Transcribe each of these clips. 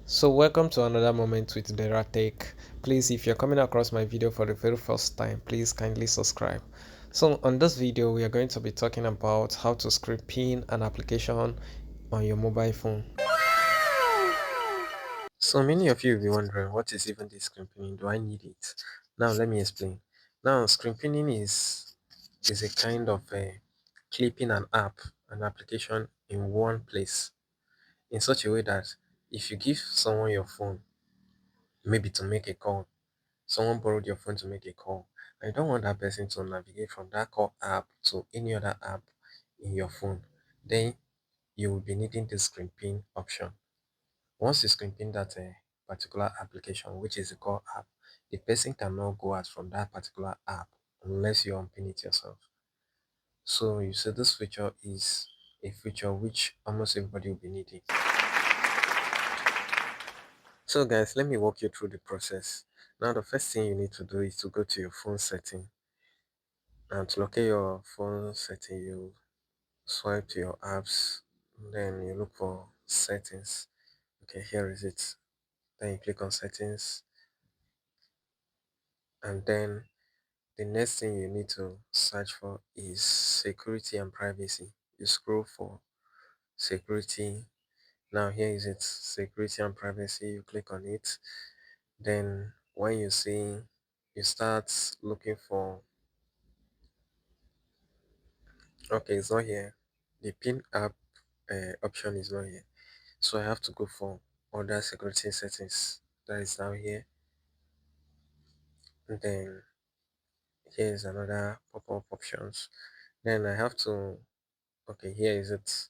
So welcome to another moment with Derah Tech. Please, if you're coming across my video for the very first time, please kindly subscribe. So on this video, we are going to be talking about how to script pin an application on your mobile phone. So many of you will be wondering, what is even this screen pinning? Do I need it? Now let me explain. Now screen pinning is a kind of clipping an application in one place in such a way that if you give someone your phone, maybe to make a call, someone borrowed your phone to make a call, and you don't want that person to navigate from that call app to any other app in your phone, then you will be needing the screen pin option. Once you screen pin that particular application, which is the call app, the person cannot go out from that particular app unless you unpin it yourself. So you see, this feature is a feature which almost everybody will be needing. So guys, let me walk you through the process. Now the first thing you need to do is to go to your phone setting, and to locate your phone setting, you swipe to your apps, then you look for settings. Okay, here is it. Then you click on settings, and then the next thing you need to search for is security and privacy. You scroll for security. Now here is it, security and privacy. You click on it. Then when you see, you start looking for, okay, it's not here. The pin app option is not here. So I have to go for other security settings, that is down here. And then here is another pop-up options. Then I have to, okay, here is it.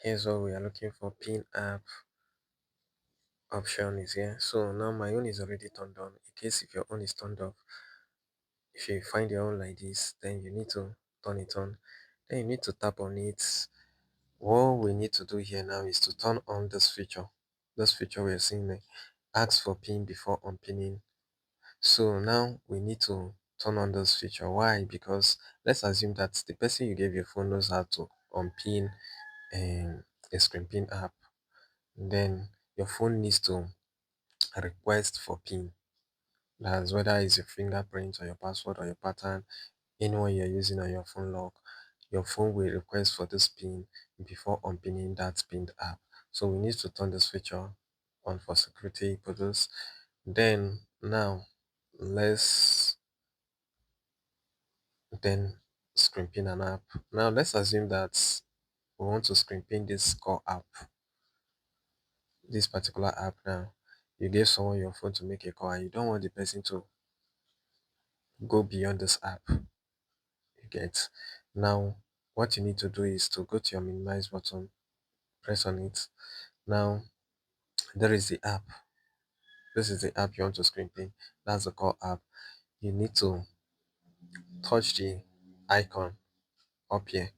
Here's what we are looking for. Pin app option is here. So now my own is already turned on. In case if your own is turned off, if you find your own like this, then you need to turn it on. Then you need to tap on it. What we need to do here now is to turn on this feature. This feature we are seeing there. Ask for pin before unpinning. So now we need to turn on this feature. Why? Because let's assume that the person you gave your phone knows how to unpin a screen pin app. Then your phone needs to request for pin. That's whether it's your fingerprint or your password or your pattern, anyone you're using on your phone lock, your phone will request for this pin before unpinning that pinned app. So we need to turn this feature on for security purposes. Then now let's then screen pin an app. Now let's assume that we want to screen pin this core app, this particular app. Now you gave someone your phone to make a call and you don't want the person to go beyond this app. You get. Now what you need to do is to go to your minimize button, press on it. Now there is the app. This is the app you want to screen pin. That's the core app. You need to touch the icon up here.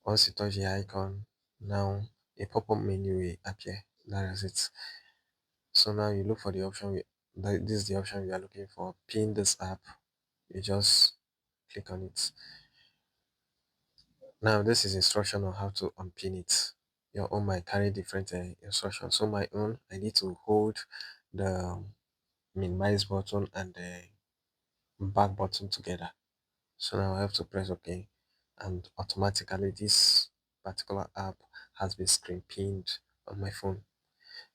Once you touch the icon, now a pop-up menu will appear. That is it. So now you look for the option. This is the option we are looking for. Pin this app. You just click on it. Now this is instruction on how to unpin it. Your own might carry different instructions. So my own, I need to hold the minimize button and the back button together. So now I have to press OK, and automatically this particular app has been screen pinned on my phone.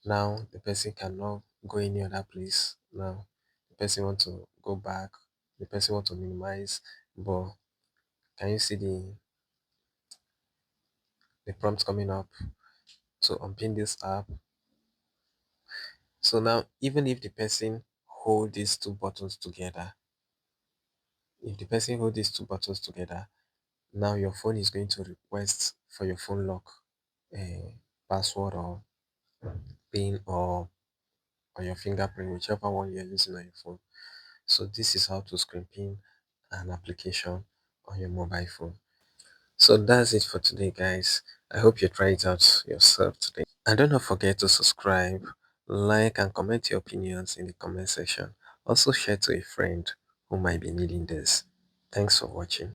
Now the person cannot go any other place. Now the person want to go back, the person want to minimize, but can you see the prompt coming up? So unpin this app. So now even if the person hold these two buttons together, if the person hold these two buttons together, now your phone is going to request for your phone lock, password or pin or your fingerprint, whichever one you're using on your phone. So this is how to screen pin an application on your mobile phone. So that's it for today, guys. I hope you try it out yourself today. And do not forget to subscribe, like, and comment your opinions in the comment section. Also share to a friend who might be needing this. Thanks for watching.